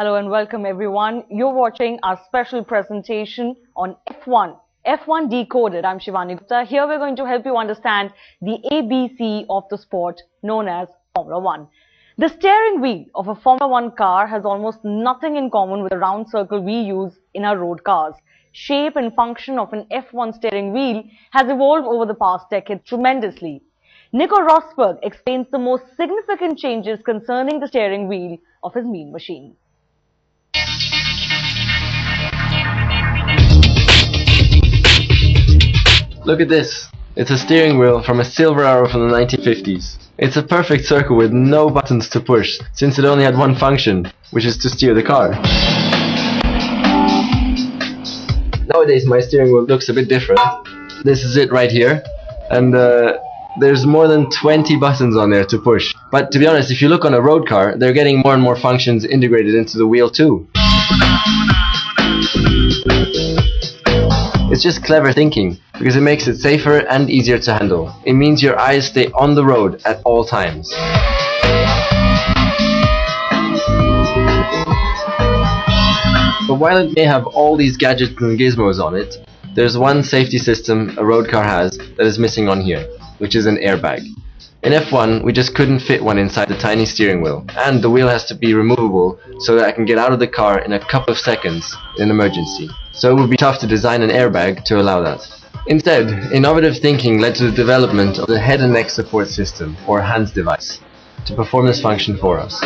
Hello and welcome everyone. You're watching our special presentation on F1 Decoded. I'm Shivani Gupta. Here we're going to help you understand the ABC of the sport known as Formula One. The steering wheel of a Formula One car has almost nothing in common with the round circle we use in our road cars. Shape and function of an F1 steering wheel has evolved over the past decade tremendously. Nico Rosberg explains the most significant changes concerning the steering wheel of his mean machine. Look at this. It's a steering wheel from a silver arrow from the 1950s. It's a perfect circle with no buttons to push, since it only had one function, which is to steer the car. Nowadays my steering wheel looks a bit different. This is it right here, and there's more than 20 buttons on there to push. But to be honest, if you look on a road car, they're getting more and more functions integrated into the wheel too. It's just clever thinking, because it makes it safer and easier to handle. It means your eyes stay on the road at all times. But while it may have all these gadgets and gizmos on it, there's one safety system a road car has that is missing on here, which is an airbag. In F1, we just couldn't fit one inside the tiny steering wheel, and the wheel has to be removable so that I can get out of the car in a couple of seconds in an emergency. So it would be tough to design an airbag to allow that. Instead, innovative thinking led to the development of the head and neck support system, or HANS device, to perform this function for us.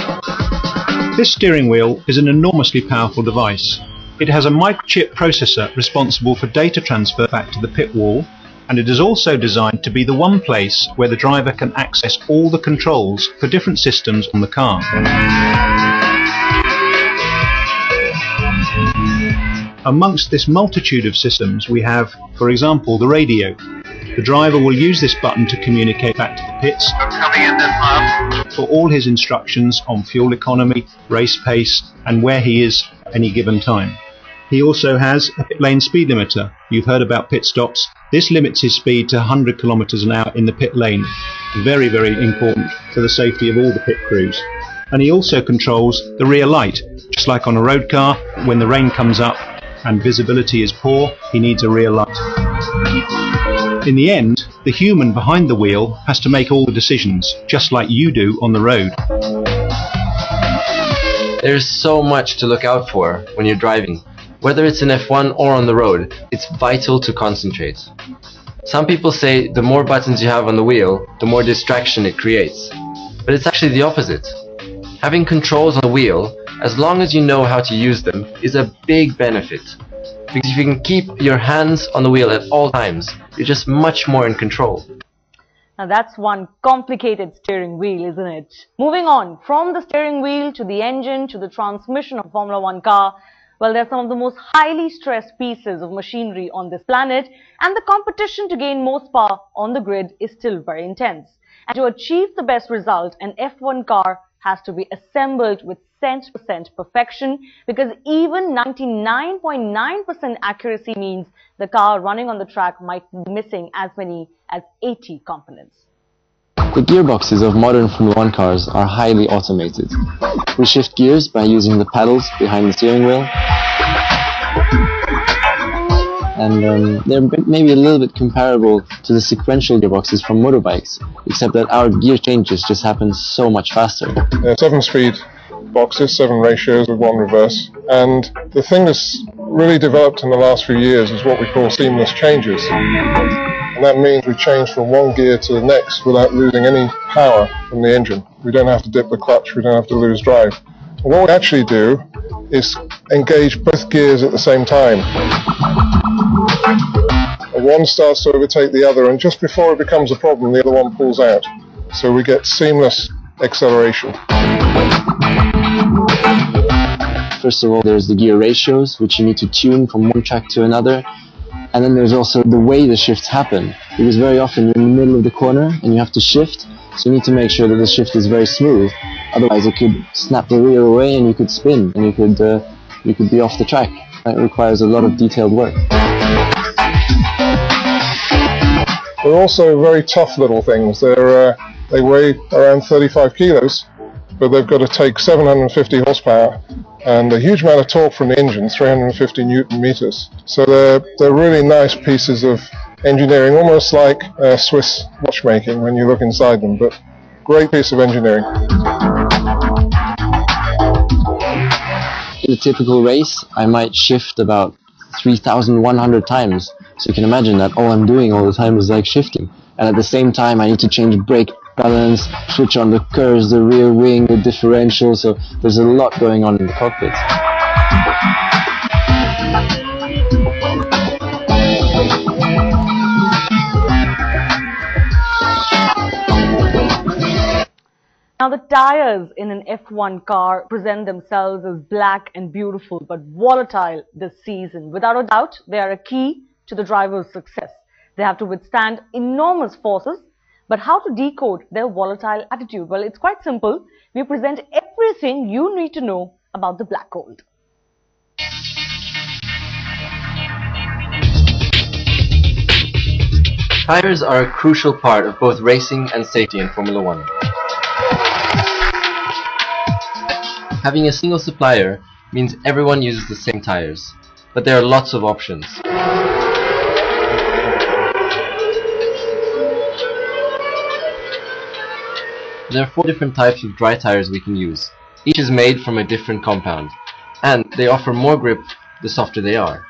This steering wheel is an enormously powerful device. It has a microchip processor responsible for data transfer back to the pit wall, and it is also designed to be the one place where the driver can access all the controls for different systems on the car. Amongst this multitude of systems we have, for example, the radio. The driver will use this button to communicate back to the pits for all his instructions on fuel economy, race pace, and where he is at any given time. He also has a pit lane speed limiter. You've heard about pit stops. This limits his speed to 100 kilometers an hour in the pit lane. Very, very important for the safety of all the pit crews. And he also controls the rear light. Just like on a road car, when the rain comes up and visibility is poor, he needs a rear light. In the end, the human behind the wheel has to make all the decisions, just like you do on the road. There's so much to look out for when you're driving. Whether it's in F1 or on the road, it's vital to concentrate. Some people say the more buttons you have on the wheel, the more distraction it creates. But it's actually the opposite. Having controls on the wheel, as long as you know how to use them, is a big benefit. Because if you can keep your hands on the wheel at all times, you're just much more in control. Now that's one complicated steering wheel, isn't it? Moving on, from the steering wheel to the engine to the transmission of a Formula One car, well, they're some of the most highly stressed pieces of machinery on this planet, and the competition to gain most power on the grid is still very intense. And to achieve the best result, an F1 car has to be assembled with cent% perfection, because even 99.9% accuracy means the car running on the track might be missing as many as 80 components. The gearboxes of modern Formula One cars are highly automated. We shift gears by using the paddles behind the steering wheel, and they're maybe a little bit comparable to the sequential gearboxes from motorbikes, except that our gear changes just happen so much faster. 7-speed boxes, 7 ratios with 1 reverse, and the thing that's really developed in the last few years is what we call seamless changes. And that means we change from one gear to the next without losing any power from the engine. We don't have to dip the clutch, we don't have to lose drive. And what we actually do is engage both gears at the same time. And one starts to overtake the other, and just before it becomes a problem, the other one pulls out. So we get seamless acceleration. First of all, there's the gear ratios, which you need to tune from one track to another. And then there's also the way the shifts happen, because very often you're in the middle of the corner and you have to shift, so you need to make sure that the shift is very smooth. Otherwise it could snap the wheel away and you could spin and you could be off the track. That requires a lot of detailed work. They're also very tough little things. They weigh around 35 kilos, but they've got to take 750 horsepower and a huge amount of torque from the engine, 350 Newton meters. So they're really nice pieces of engineering, almost like Swiss watchmaking when you look inside them, but great piece of engineering. In a typical race, I might shift about 3,100 times. So you can imagine that all I'm doing all the time is like shifting. And at the same time, I need to change brake balance, switch on the curves, the rear wing, the differential. So there's a lot going on in the cockpit. Now the tires in an F1 car present themselves as black and beautiful but volatile this season. Without a doubt, they are a key to the driver's success. They have to withstand enormous forces, but how to decode their volatile attitude? Well, it's quite simple. We present everything you need to know about the black gold. Tires are a crucial part of both racing and safety in Formula 1. Having a single supplier means everyone uses the same tires, but there are lots of options. There are 4 different types of dry tires we can use. Each is made from a different compound, and they offer more grip the softer they are.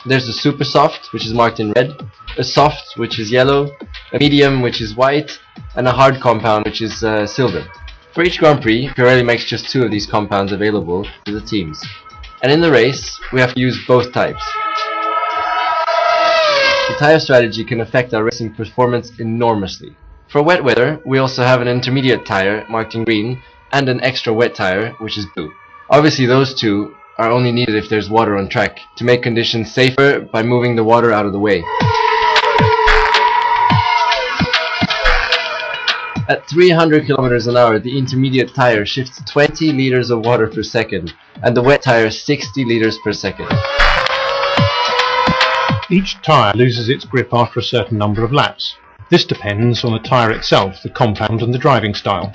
There's a super soft, which is marked in red, a soft, which is yellow, a medium, which is white, and a hard compound, which is silver. For each Grand Prix, Pirelli makes just 2 of these compounds available to the teams. And in the race, we have to use both types. The tire strategy can affect our racing performance enormously. For wet weather, we also have an intermediate tire marked in green and an extra wet tire, which is blue. Obviously those 2 are only needed if there's water on track, to make conditions safer by moving the water out of the way. At 300 kilometers an hour, the intermediate tire shifts 20 liters of water per second, and the wet tire 60 liters per second. Each tyre loses its grip after a certain number of laps. This depends on the tyre itself, the compound and the driving style.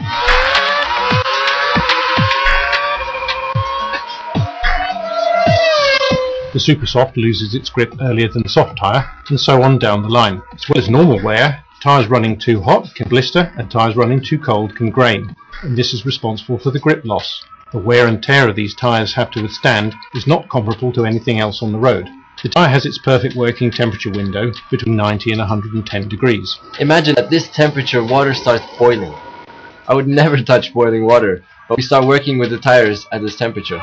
The super soft loses its grip earlier than the soft tyre, and so on down the line. As well as normal wear, tyres running too hot can blister, and tyres running too cold can grain, and this is responsible for the grip loss. The wear and tear of these tyres have to withstand is not comparable to anything else on the road. The tyre has its perfect working temperature window between 90 and 110 degrees. Imagine at this temperature water starts boiling. I would never touch boiling water, but we start working with the tyres at this temperature.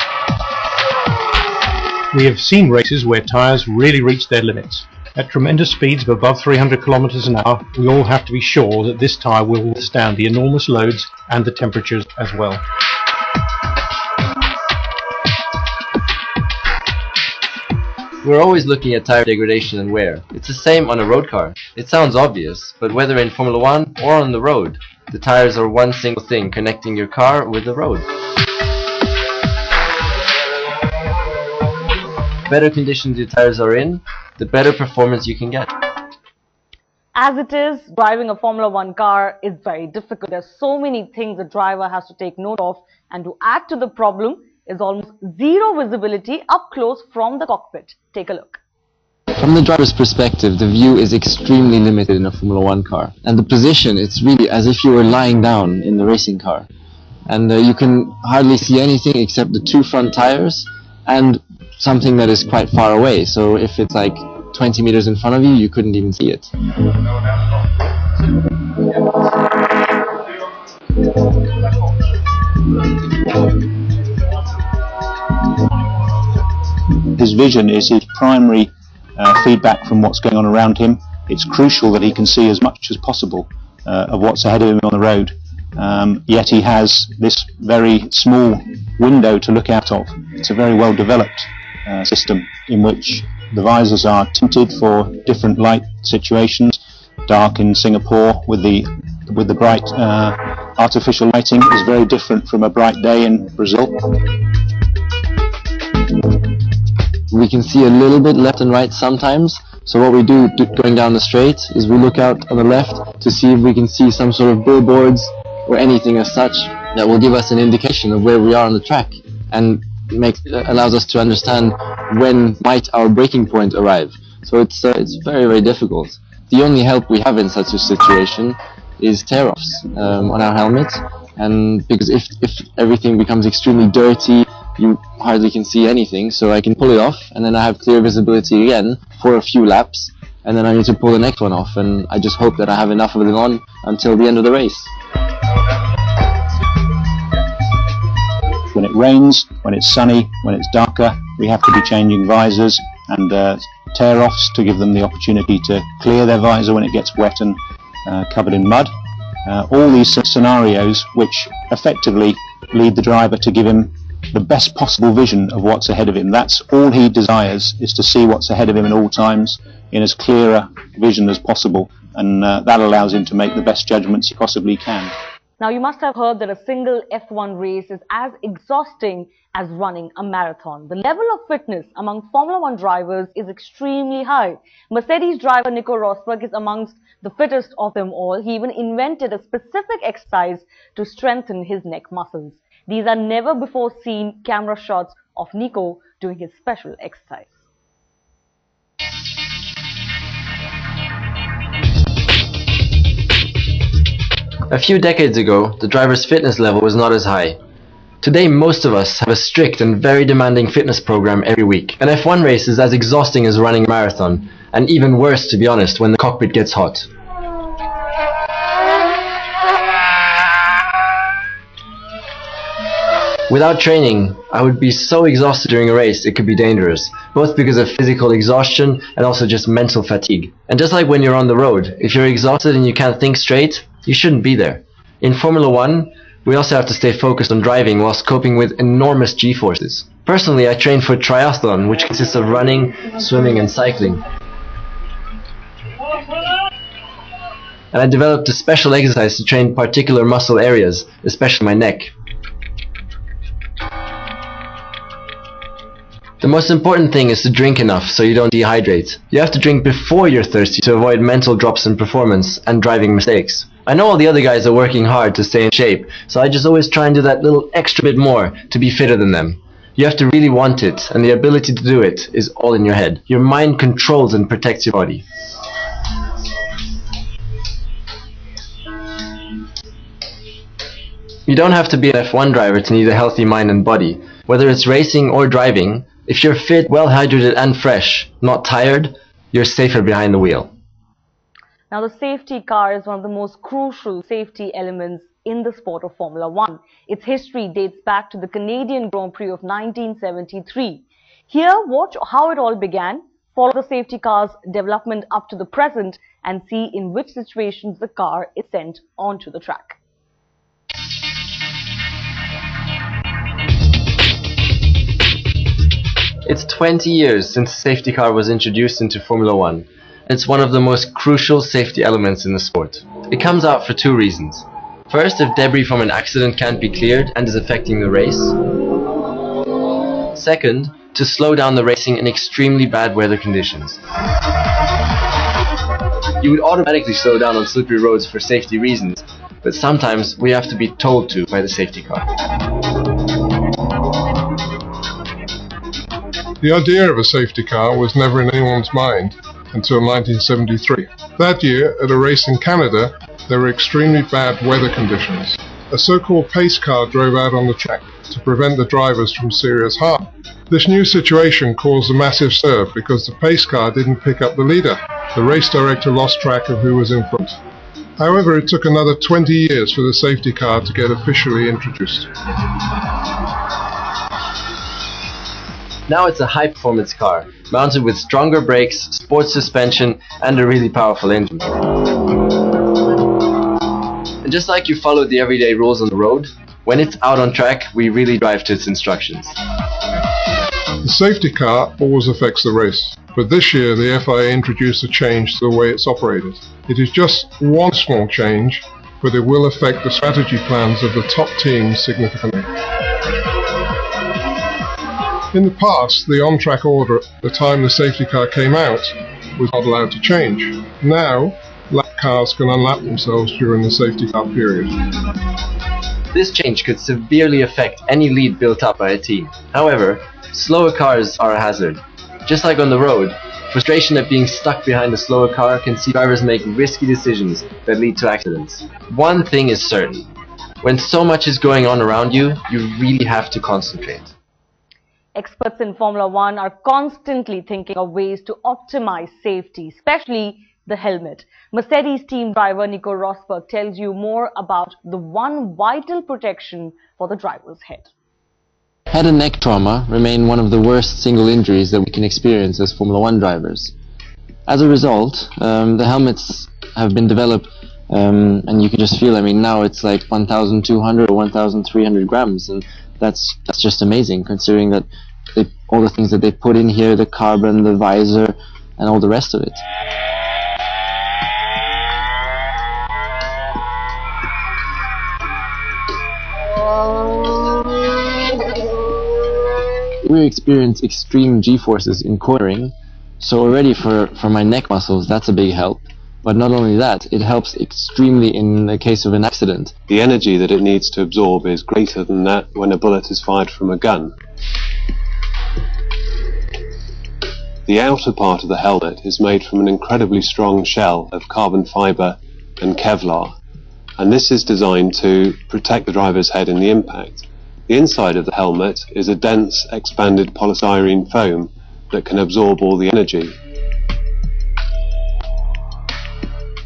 We have seen races where tyres really reach their limits. At tremendous speeds of above 300 kilometers an hour, we all have to be sure that this tyre will withstand the enormous loads and the temperatures as well. We're always looking at tyre degradation and wear. It's the same on a road car. It sounds obvious, but whether in Formula 1 or on the road, the tyres are one single thing connecting your car with the road. The better conditions your tyres are in, the better performance you can get. As it is, driving a Formula 1 car is very difficult. There's so many things the driver has to take note of, and to add to the problem is almost zero visibility up close from the cockpit. Take a look. From the driver's perspective, the view is extremely limited in a Formula 1 car. And the position, it's really as if you were lying down in the racing car. And you can hardly see anything except the 2 front tires and something that is quite far away. So if it's like 20 meters in front of you, you couldn't even see it. His vision is his primary feedback from what's going on around him. It's crucial that he can see as much as possible of what's ahead of him on the road. Yet he has this very small window to look out of. It's a very well developed system in which the visors are tinted for different light situations. Dark in Singapore with the bright artificial lighting is very different from a bright day in Brazil. We can see a little bit left and right sometimes, so what we do going down the straight is we look out on the left to see if we can see some sort of billboards or anything as such that will give us an indication of where we are on the track. And allows us to understand when might our breaking point arrive. So it's very, very difficult. The only help we have in such a situation is tear-offs on our helmet, and because if everything becomes extremely dirty, you hardly can see anything, so I can pull it off, and then I have clear visibility again for a few laps, and then I need to pull the next one off, and I just hope that I have enough of it on until the end of the race. When it rains, when it's sunny, when it's darker, we have to be changing visors and tear-offs to give them the opportunity to clear their visor when it gets wet and covered in mud. All these scenarios which effectively lead the driver to give him the best possible vision of what's ahead of him. That's all he desires, is to see what's ahead of him at all times in as clear a vision as possible, and that allows him to make the best judgments he possibly can. Now, you must have heard that a single F1 race is as exhausting as running a marathon. The level of fitness among Formula 1 drivers is extremely high. Mercedes driver Nico Rosberg is amongst the fittest of them all. He even invented a specific exercise to strengthen his neck muscles. These are never before seen camera shots of Nico doing his special exercise. A few decades ago, the driver's fitness level was not as high. Today, most of us have a strict and very demanding fitness program every week. An F1 race is as exhausting as running a marathon, and even worse, to be honest, when the cockpit gets hot. Without training, I would be so exhausted during a race it could be dangerous, both because of physical exhaustion and also just mental fatigue. And just like when you're on the road, if you're exhausted and you can't think straight, you shouldn't be there. In Formula 1, we also have to stay focused on driving whilst coping with enormous G-forces. Personally, I train for triathlon, which consists of running, swimming and cycling. And I developed a special exercise to train particular muscle areas, especially my neck. The most important thing is to drink enough so you don't dehydrate. You have to drink before you're thirsty to avoid mental drops in performance and driving mistakes. I know all the other guys are working hard to stay in shape, so I just always try and do that little extra bit more to be fitter than them. You have to really want it, and the ability to do it is all in your head. Your mind controls and protects your body. You don't have to be an F1 driver to need a healthy mind and body. Whether it's racing or driving, if you're fit, well hydrated and fresh, not tired, you're safer behind the wheel. Now, the safety car is one of the most crucial safety elements in the sport of Formula 1. Its history dates back to the Canadian Grand Prix of 1973. Here, watch how it all began, follow the safety car's development up to the present, and see in which situations the car is sent onto the track. It's 20 years since the safety car was introduced into Formula 1. It's one of the most crucial safety elements in the sport. It comes out for two reasons. First, if debris from an accident can't be cleared and is affecting the race. Second, to slow down the racing in extremely bad weather conditions. You would automatically slow down on slippery roads for safety reasons, but sometimes we have to be told to by the safety car. The idea of a safety car was never in anyone's mind until 1973. That year, at a race in Canada, there were extremely bad weather conditions. A so-called pace car drove out on the track to prevent the drivers from serious harm. This new situation caused a massive stir because the pace car didn't pick up the leader. The race director lost track of who was in front. However, it took another 20 years for the safety car to get officially introduced. Now it's a high-performance car, mounted with stronger brakes, sports suspension, and a really powerful engine. And just like you followed the everyday rules on the road, when it's out on track, we really drive to its instructions. The safety car always affects the race, but this year the FIA introduced a change to the way it's operated. It is just one small change, but it will affect the strategy plans of the top teams significantly. In the past, the on-track order at the time the safety car came out was not allowed to change. Now, lap cars can unlap themselves during the safety car period. This change could severely affect any lead built up by a team. However, slower cars are a hazard. Just like on the road, frustration at being stuck behind a slower car can see drivers make risky decisions that lead to accidents. One thing is certain. When so much is going on around you, you really have to concentrate. Experts in Formula One are constantly thinking of ways to optimize safety, especially the helmet. Mercedes team driver Nico Rosberg tells you more about the one vital protection for the driver's head. Head and neck trauma remain one of the worst single injuries that we can experience as Formula One drivers. As a result, the helmets have been developed, and you can just feel, I mean, now it's like 1,200 or 1,300 grams, and that's just amazing, considering that all the things that they put in here, the carbon, the visor, and all the rest of it. We experience extreme G-forces in cornering, so already for my neck muscles that's a big help. But not only that, it helps extremely in the case of an accident. The energy that it needs to absorb is greater than that when a bullet is fired from a gun. The outer part of the helmet is made from an incredibly strong shell of carbon fibre and Kevlar, and this is designed to protect the driver's head in the impact. The inside of the helmet is a dense, expanded polystyrene foam that can absorb all the energy.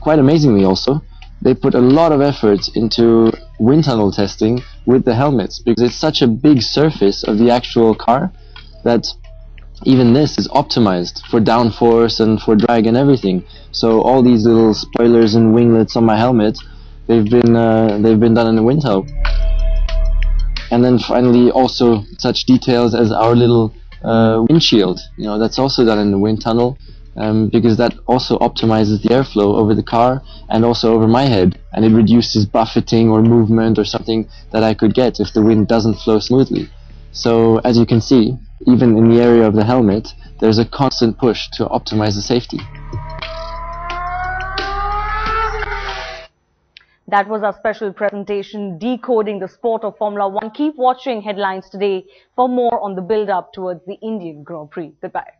Quite amazingly also, they put a lot of effort into wind tunnel testing with the helmets, because it's such a big surface of the actual car that even this is optimized for downforce and for drag and everything. So all these little spoilers and winglets on my helmet, they've been done in the wind tunnel. And then finally also such details as our little windshield, that's also done in the wind tunnel, because that also optimizes the airflow over the car and also over my head, and it reduces buffeting or movement or something that I could get if the wind doesn't flow smoothly. So as you can see, even in the area of the helmet, there's a constant push to optimize the safety. That was our special presentation, Decoding the Sport of Formula One. Keep watching Headlines Today for more on the build-up towards the Indian Grand Prix. Goodbye.